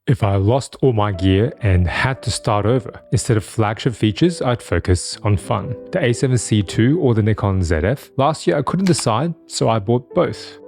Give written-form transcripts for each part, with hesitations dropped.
If I lost all my gear and had to start over, instead of flagship features, I'd focus on fun. The A7C II or the Nikon ZF? Last year I couldn't decide, so I bought both.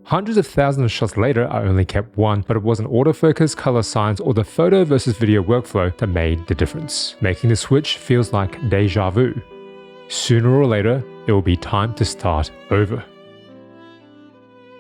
Hundreds of thousands of shots later, I only kept one, but it wasn't autofocus, color science, or the photo versus video workflow that made the difference. Making the switch feels like deja vu. Sooner or later, it will be time to start over.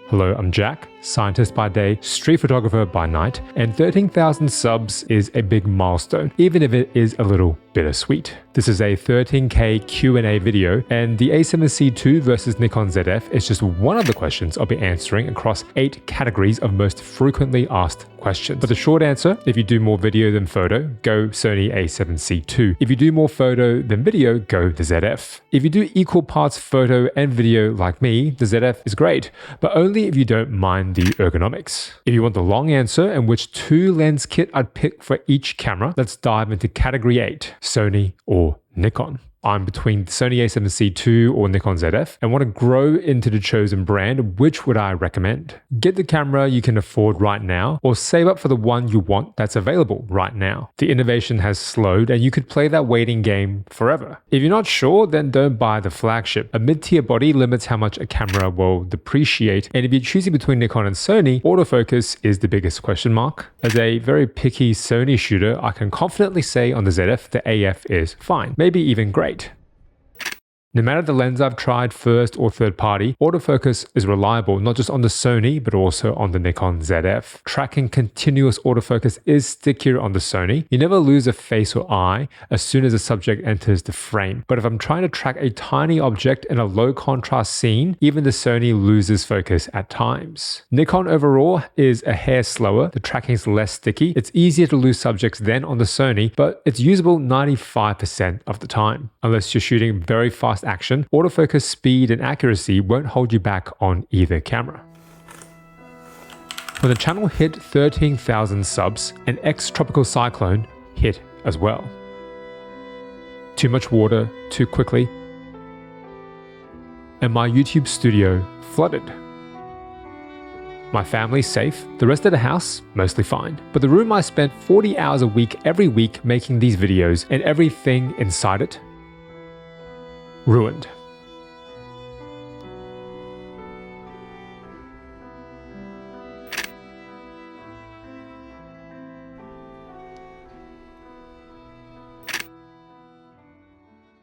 Hello, I'm Jack, scientist by day, street photographer by night, and 13,000 subs is a big milestone, even if it is a little bittersweet. This is a 13K Q&A video, and the A7C II versus Nikon ZF is just one of the questions I'll be answering across 8 categories of most frequently asked questions. But the short answer, if you do more video than photo, go Sony A7C II. If you do more photo than video, go the ZF. If you do equal parts photo and video like me, the ZF is great, but only if you don't mind the ergonomics. If you want the long answer and which 2 lens kit I'd pick for each camera, let's dive into category 8, Sony or Nikon. I'm between Sony A7C II or Nikon ZF and want to grow into the chosen brand. Which would I recommend? Get the camera you can afford right now, or save up for the one you want that's available right now. The innovation has slowed and you could play that waiting game forever. If you're not sure, then don't buy the flagship. A mid-tier body limits how much a camera will depreciate, and if you're choosing between Nikon and Sony, autofocus is the biggest question mark. As a very picky Sony shooter, I can confidently say on the ZF, the AF is fine, maybe even great. No matter the lens I've tried, first or third party, autofocus is reliable not just on the Sony but also on the Nikon ZF. Tracking continuous autofocus is stickier on the Sony. You never lose a face or eye as soon as the subject enters the frame. But if I'm trying to track a tiny object in a low contrast scene, even the Sony loses focus at times. Nikon overall is a hair slower, the tracking is less sticky, it's easier to lose subjects than on the Sony, but it's usable 95% of the time. Unless you're shooting very fast action, autofocus speed and accuracy won't hold you back on either camera. When the channel hit 13,000 subs, an ex-tropical cyclone hit as well. Too much water, too quickly, and my YouTube studio flooded. My family's safe, the rest of the house mostly fine. But the room I spent 40 hours a week every week making these videos and everything inside it, ruined.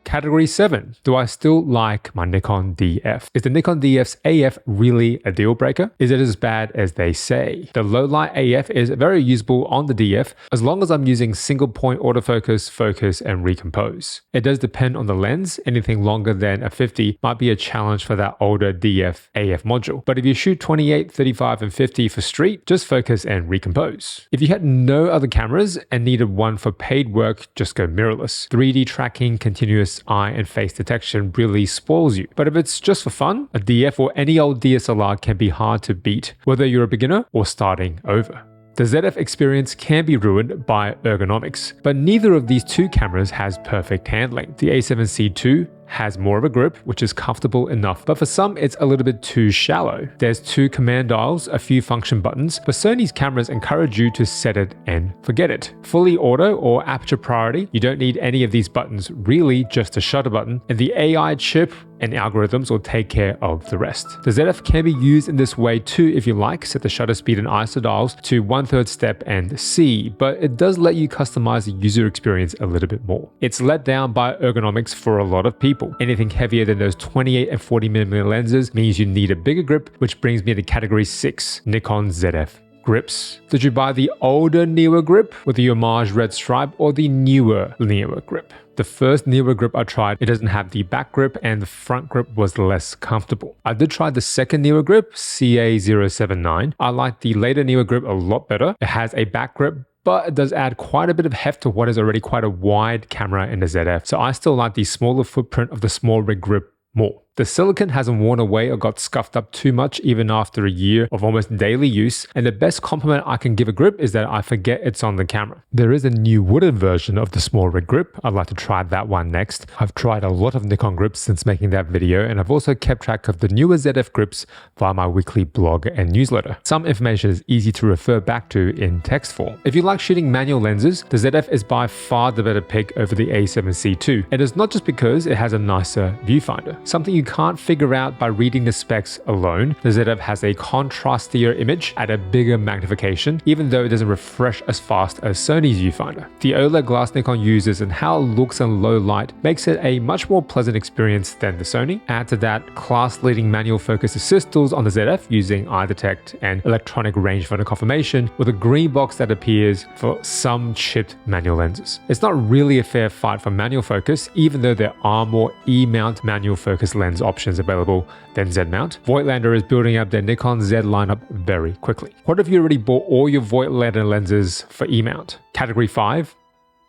Category 7. Do I still like my Nikon DF? Is the Nikon DF's AF really a deal breaker? Is it as bad as they say? The low light AF is very usable on the DF as long as I'm using single point autofocus, focus, and recompose. It does depend on the lens. Anything longer than a 50 might be a challenge for that older DF AF module. But if you shoot 28, 35, and 50 for street, just focus and recompose. If you had no other cameras and needed one for paid work, just go mirrorless. 3D tracking, continuous eye and face detection really spoils you. But if it's just for fun, a DF or any old DSLR can be hard to beat, whether you're a beginner or starting over. The ZF experience can be ruined by ergonomics, but neither of these 2 cameras has perfect handling. The A7C II has more of a grip, which is comfortable enough, but for some it's a little bit too shallow. There's 2 command dials, a few function buttons, but Sony's cameras encourage you to set it and forget it. Fully auto or aperture priority, you don't need any of these buttons, really just a shutter button, and the AI chip and algorithms will take care of the rest. The ZF can be used in this way too if you like. Set the shutter speed and ISO dials to 1/3 step and C, but it does let you customize the user experience a little bit more. It's let down by ergonomics for a lot of people. Anything heavier than those 28 and 40mm lenses means you need a bigger grip, which brings me to category 6, Nikon ZF grips. Did you buy the older Neewer grip with the homage red stripe or the newer Neewer grip? The first Neewer grip I tried, it doesn't have the back grip and the front grip was less comfortable. I did try the second Neewer grip, CA079. I like the later Neewer grip a lot better. It has a back grip, but it does add quite a bit of heft to what is already quite a wide camera in the ZF. So I still like the smaller footprint of the small rig grip more. The silicone hasn't worn away or got scuffed up too much even after a year of almost daily use, and the best compliment I can give a grip is that I forget it's on the camera. There is a new wooden version of the small rig grip. I'd like to try that one next. I've tried a lot of Nikon grips since making that video, and I've also kept track of the newer ZF grips via my weekly blog and newsletter. Some information is easy to refer back to in text form. If you like shooting manual lenses, the ZF is by far the better pick over the A7C II. And it's not just because it has a nicer viewfinder. Something you can't figure out by reading the specs alone, the ZF has a contrastier image at a bigger magnification, even though it doesn't refresh as fast as Sony's viewfinder. The OLED glass Nikon uses and how it looks in low light makes it a much more pleasant experience than the Sony. Add to that class-leading manual focus assist tools on the ZF using eye detect and electronic rangefinder confirmation with a green box that appears for some chipped manual lenses. It's not really a fair fight for manual focus, even though there are more E-mount manual focus lens options available than Z-mount. Voigtlander is building up their Nikon Z lineup very quickly. What if you already bought all your Voigtlander lenses for E-mount? Category 5.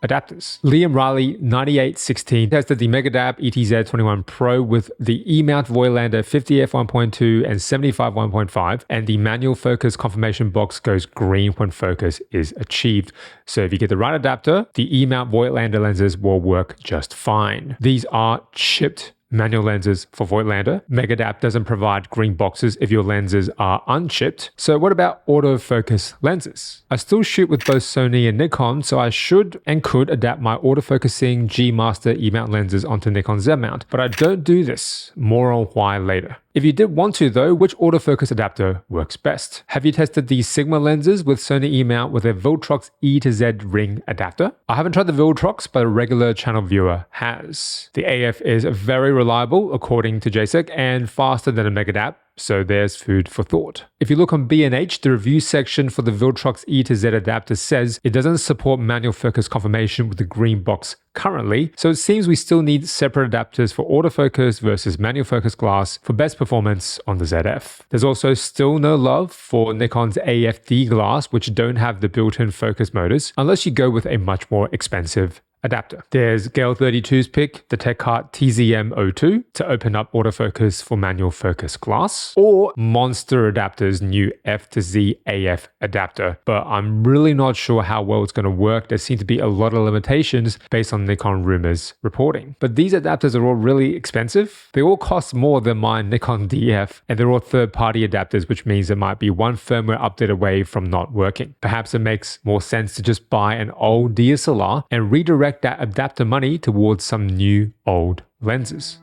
Adapters. Liam Riley 9816 tested the Megadap ETZ21 Pro with the E-mount Voigtlander 50f 1.2 and 75 1.5, and the manual focus confirmation box goes green when focus is achieved. So if you get the right adapter, the E-mount Voigtlander lenses will work just fine. These are chipped manual lenses for Voigtlander. Megadap doesn't provide green boxes if your lenses are unchipped. So what about autofocus lenses? I still shoot with both Sony and Nikon, so I should and could adapt my autofocusing G Master E-mount lenses onto Nikon Z mount, but I don't do this. More on why later. If you did want to though, which autofocus adapter works best? Have you tested the Sigma lenses with Sony E-mount with a Viltrox E to Z ring adapter? I haven't tried the Viltrox, but a regular channel viewer has. The AF is very reliable according to JSEC and faster than a Megadap, so there's food for thought. If you look on B&H, the review section for the Viltrox E to Z adapter says it doesn't support manual focus confirmation with the green box currently, so it seems we still need separate adapters for autofocus versus manual focus glass for best performance on the ZF. There's also still no love for Nikon's AFD glass, which don't have the built-in focus motors, unless you go with a much more expensive adapter. There's Gale 32's pick, the Tecart TZM02 to open up autofocus for manual focus glass, or Monster Adapter's new F to Z AF adapter, but I'm really not sure how well it's going to work. There seem to be a lot of limitations based on Nikon Rumors reporting. But these adapters are all really expensive. They all cost more than my Nikon DF, and they're all third-party adapters, which means there might be one firmware update away from not working. Perhaps it makes more sense to just buy an old DSLR and redirect that adapter money towards some new old lenses.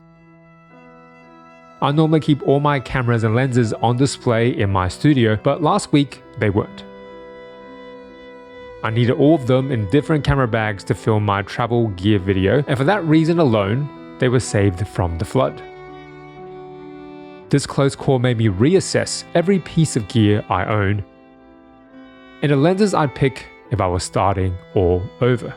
I normally keep all my cameras and lenses on display in my studio, but last week they weren't. I needed all of them in different camera bags to film my travel gear video, and for that reason alone, they were saved from the flood. This close call made me reassess every piece of gear I own and the lenses I'd pick if I was starting all over.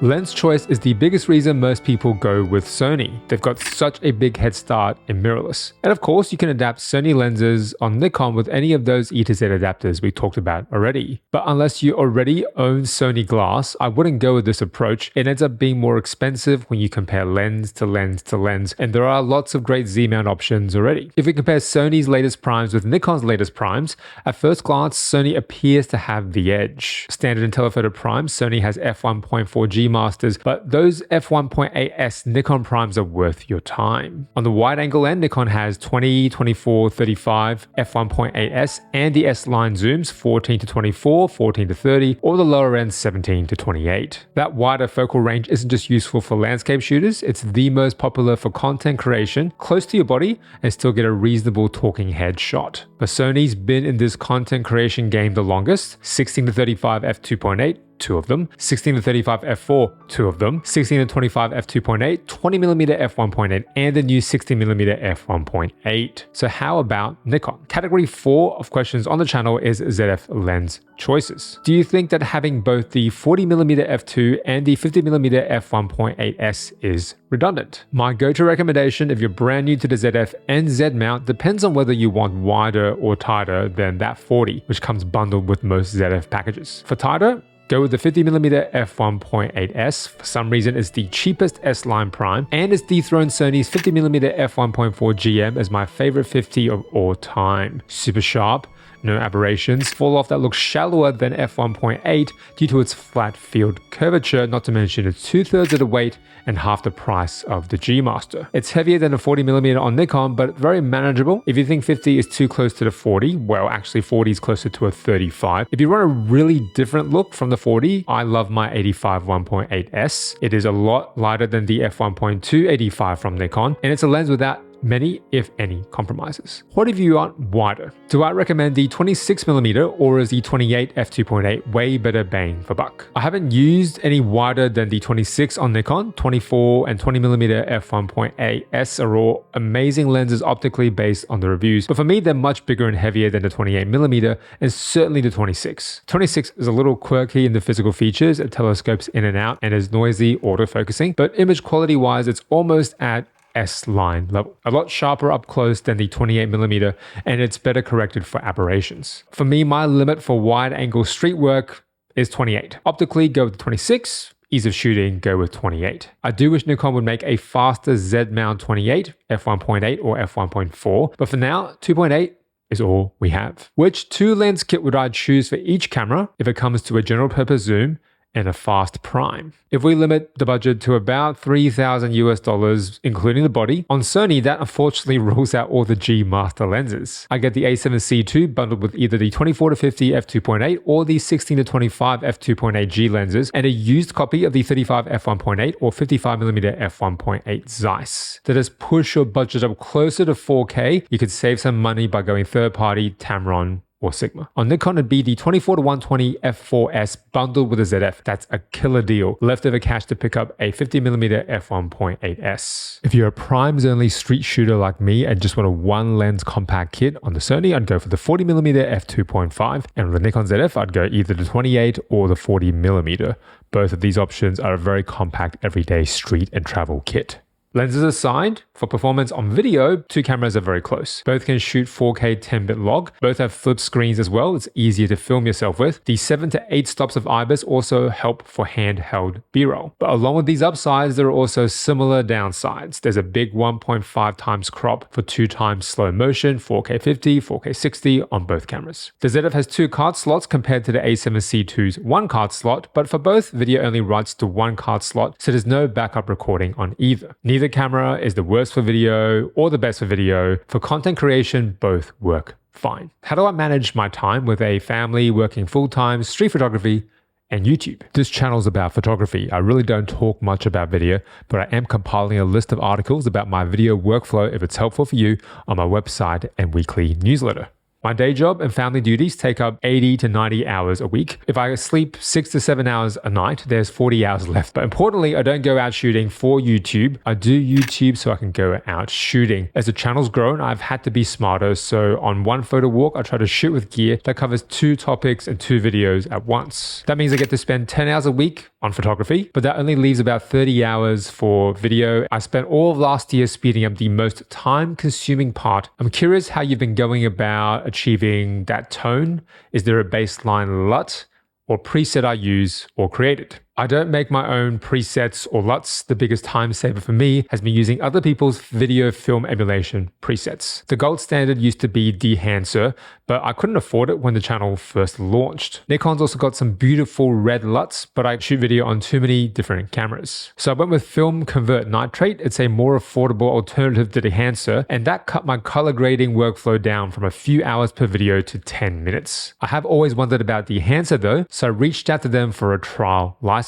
Lens choice is the biggest reason most people go with Sony. They've got such a big head start in mirrorless. And of course, you can adapt Sony lenses on Nikon with any of those E to Z adapters we talked about already. But unless you already own Sony glass, I wouldn't go with this approach. It ends up being more expensive when you compare lens to lens to lens, and there are lots of great Z-mount options already. If we compare Sony's latest primes with Nikon's latest primes, at first glance, Sony appears to have the edge. Standard in telephoto primes, Sony has f1.4 G Masters, but those f1.8s Nikon primes are worth your time. On the wide angle end, Nikon has 20, 24, 35, f1.8s, and the S-line zooms 14 to 24, 14 to 30, or the lower end 17 to 28. That wider focal range isn't just useful for landscape shooters, it's the most popular for content creation, close to your body, and still get a reasonable talking head shot. But Sony's been in this content creation game the longest, 16 to 35 f2.8, 2 of them, 16-35 f4, 2 of them, 16-25 f2.8, 20mm f1.8, and the new 60mm f1.8. So how about Nikon? Category 4 of questions on the channel is ZF lens choices. Do you think that having both the 40mm f2 and the 50mm f1.8s is redundant? My go-to recommendation if you're brand new to the ZF and Z mount depends on whether you want wider or tighter than that 40, which comes bundled with most ZF packages. For tighter, go with the 50mm f1.8s. For some reason, it's the cheapest S-line prime, and it's dethroned Sony's 50mm f1.4 GM as my favorite 50 of all time. Super sharp, no aberrations, fall off that looks shallower than f1.8 due to its flat field curvature, not to mention it's 2/3 of the weight and half the price of the G Master. It's heavier than a 40mm on Nikon, but very manageable. If you think 50 is too close to the 40, well, actually 40 is closer to a 35. If you want a really different look from the 40, I love my 85 1.8s. It is a lot lighter than the f1.2 85 from Nikon, and it's a lens without many, if any, compromises. What if you want wider? Do I recommend the 26mm or is the 28 f2.8 way better bang for buck? I haven't used any wider than the 26 on Nikon. 24 and 20mm f1.8s are all amazing lenses optically based on the reviews, but for me they're much bigger and heavier than the 28mm and certainly the 26. 26 is a little quirky in the physical features, it telescopes in and out and is noisy autofocusing, but image quality wise it's almost at S-line level. A lot sharper up close than the 28mm and it's better corrected for aberrations. For me, my limit for wide angle street work is 28. Optically, go with 26. Ease of shooting, go with 28. I do wish Nikon would make a faster Z mount 28, f1.8 or f1.4, but for now, 2.8 is all we have. Which 2-lens kit would I choose for each camera if it comes to a general purpose zoom and a fast prime? If we limit the budget to about $3,000 including the body, on Sony that unfortunately rules out all the G Master lenses. I get the A7C II bundled with either the 24-50 f2.8 or the 16-25 f2.8 G lenses and a used copy of the 35 f1.8 or 55mm f1.8 Zeiss. To just push your budget up closer to 4K, you could save some money by going third-party Tamron or Sigma. On Nikon, it'd be the 24-120 f4s bundled with a ZF. That's a killer deal. Leftover cash to pick up a 50mm f1.8s. If you're a primes only street shooter like me and just want a one lens compact kit on the Sony, I'd go for the 40mm f2.5, and with the Nikon ZF, I'd go either the 28 or the 40mm. Both of these options are a very compact everyday street and travel kit. Lenses aside, for performance on video, two cameras are very close. Both can shoot 4K 10-bit log. Both have flip screens as well. It's easier to film yourself with. The 7 to 8 stops of IBIS also help for handheld B-roll. But along with these upsides, there are also similar downsides. There's a big 1.5 times crop for 2 times slow motion, 4K 50, 4K 60 on both cameras. The ZF has 2 card slots compared to the A7C II's 1 card slot, but for both, video only writes to 1 card slot, so there's no backup recording on either. Neither camera is the worst for video or the best for video. For content creation, both work fine. How do I manage my time with a family working full-time, street photography, and YouTube? This channel is about photography. I really don't talk much about video, but I am compiling a list of articles about my video workflow if it's helpful for you on my website and weekly newsletter. My day job and family duties take up 80 to 90 hours a week. If I sleep 6 to 7 hours a night, there's 40 hours left. But importantly, I don't go out shooting for YouTube. I do YouTube so I can go out shooting. As the channel's grown, I've had to be smarter. So on one photo walk, I try to shoot with gear that covers 2 topics and 2 videos at once. That means I get to spend 10 hours a week on photography, but that only leaves about 30 hours for video. I spent all of last year speeding up the most time-consuming part. I'm curious how you've been going about achieving that tone. Is there a baseline LUT or preset I use or created? I don't make my own presets or LUTs. The biggest time saver for me has been using other people's video film emulation presets. The gold standard used to be Dehancer, but I couldn't afford it when the channel first launched. Nikon's also got some beautiful red LUTs, but I shoot video on too many different cameras. So I went with Film Convert Nitrate. It's a more affordable alternative to Dehancer, and that cut my color grading workflow down from a few hours per video to 10 minutes. I have always wondered about Dehancer though, so I reached out to them for a trial license.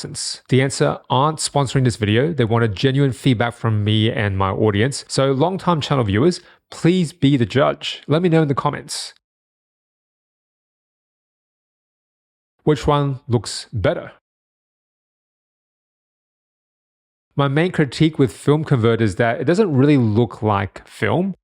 Dehancer aren't sponsoring this video. They wanted genuine feedback from me and my audience. So long-time channel viewers, please be the judge. Let me know in the comments. which one looks better? My main critique with Film Convert is that it doesn't really look like film.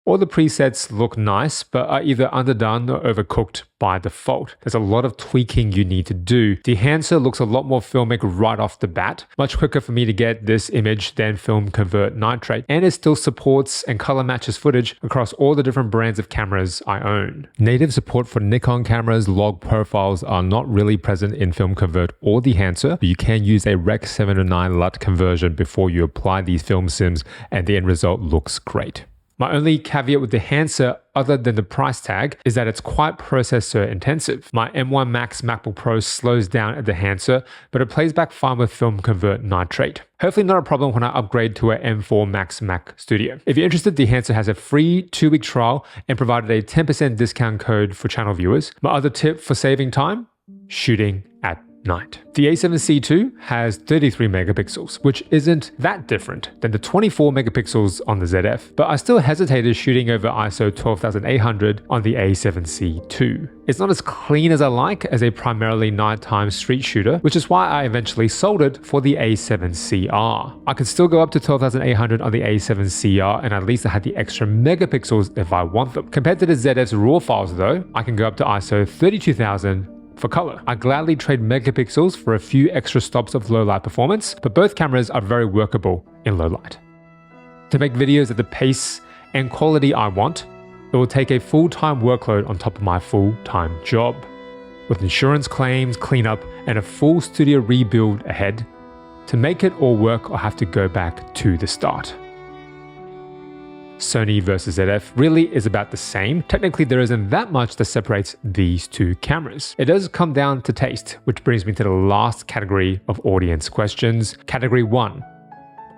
All the presets look nice, but are either underdone or overcooked by default. There's a lot of tweaking you need to do. The enhancer looks a lot more filmic right off the bat, much quicker for me to get this image than Film Convert Nitrate, and it still supports and color matches footage across all the different brands of cameras I own. Native support for Nikon cameras log profiles are not really present in Film Convert or the enhancer, but you can use a Rec 709 LUT conversion before you apply these film sims, and the end result looks great. My only caveat with the enhancer, other than the price tag, is that it's quite processor intensive. My M1 Max MacBook Pro slows down at the enhancer, but it plays back fine with Film Convert Nitrate. Hopefully not a problem when I upgrade to a M4 Max Mac Studio. If you're interested, the enhancer has a free 2-week trial and provided a 10% discount code for channel viewers. My other tip for saving time? Shooting at night. The A7C II has 33 megapixels, which isn't that different than the 24 megapixels on the ZF, but I still hesitated shooting over ISO 12800 on the A7C II. It's not as clean as I like as a primarily nighttime street shooter, which is why I eventually sold it for the A7CR. I could still go up to 12800 on the A7CR, and at least I had the extra megapixels if I want them. Compared to the ZF's RAW files though, I can go up to ISO 32000 for color. I gladly trade megapixels for a few extra stops of low light performance, but both cameras are very workable in low light. To make videos at the pace and quality I want, it will take a full-time workload on top of my full-time job. With insurance claims, cleanup, and a full studio rebuild ahead, to make it all work, I'll have to go back to the start. Sony versus ZF really is about the same. Technically, there isn't that much that separates these two cameras. It does come down to taste, which brings me to the last category of audience questions. Category 1,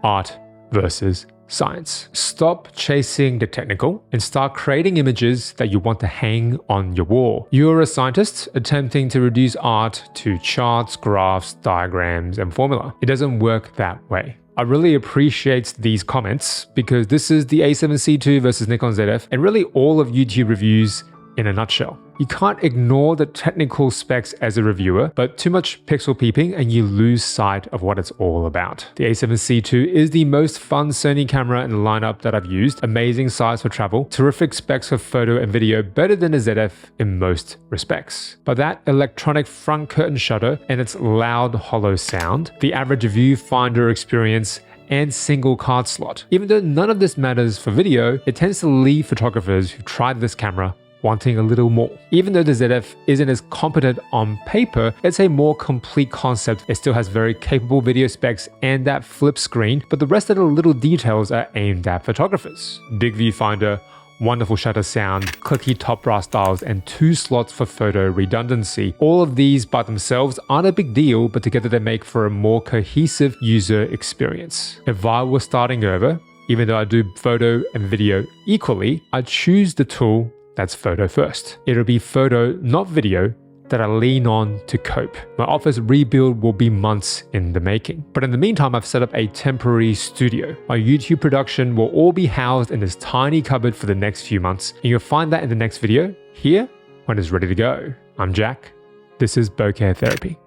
art versus science. Stop chasing the technical and start creating images that you want to hang on your wall. You're a scientist attempting to reduce art to charts, graphs, diagrams, and formula. It doesn't work that way. I really appreciate these comments because this is the A7C II versus Nikon ZF and really all of YouTube reviews in a nutshell. You can't ignore the technical specs as a reviewer, but too much pixel peeping and you lose sight of what it's all about. The A7C II is the most fun Sony camera in the lineup that I've used. Amazing size for travel, terrific specs for photo and video, better than the ZF in most respects. But that electronic front curtain shutter and its loud hollow sound, the average viewfinder experience, and single card slot. Even though none of this matters for video, it tends to leave photographers who've tried this camera wanting a little more. Even though the ZF isn't as competent on paper, it's a more complete concept. It still has very capable video specs and that flip screen, but the rest of the little details are aimed at photographers. Big viewfinder, wonderful shutter sound, clicky top brass dials, and 2 slots for photo redundancy. All of these by themselves aren't a big deal, but together they make for a more cohesive user experience. If I were starting over, even though I do photo and video equally, I'd choose the tool that's photo first. It'll be photo, not video, that I lean on to cope. My office rebuild will be months in the making. But in the meantime, I've set up a temporary studio. My YouTube production will all be housed in this tiny cupboard for the next few months, and you'll find that in the next video here when it's ready to go. I'm Jack. This is Bokeh Therapy.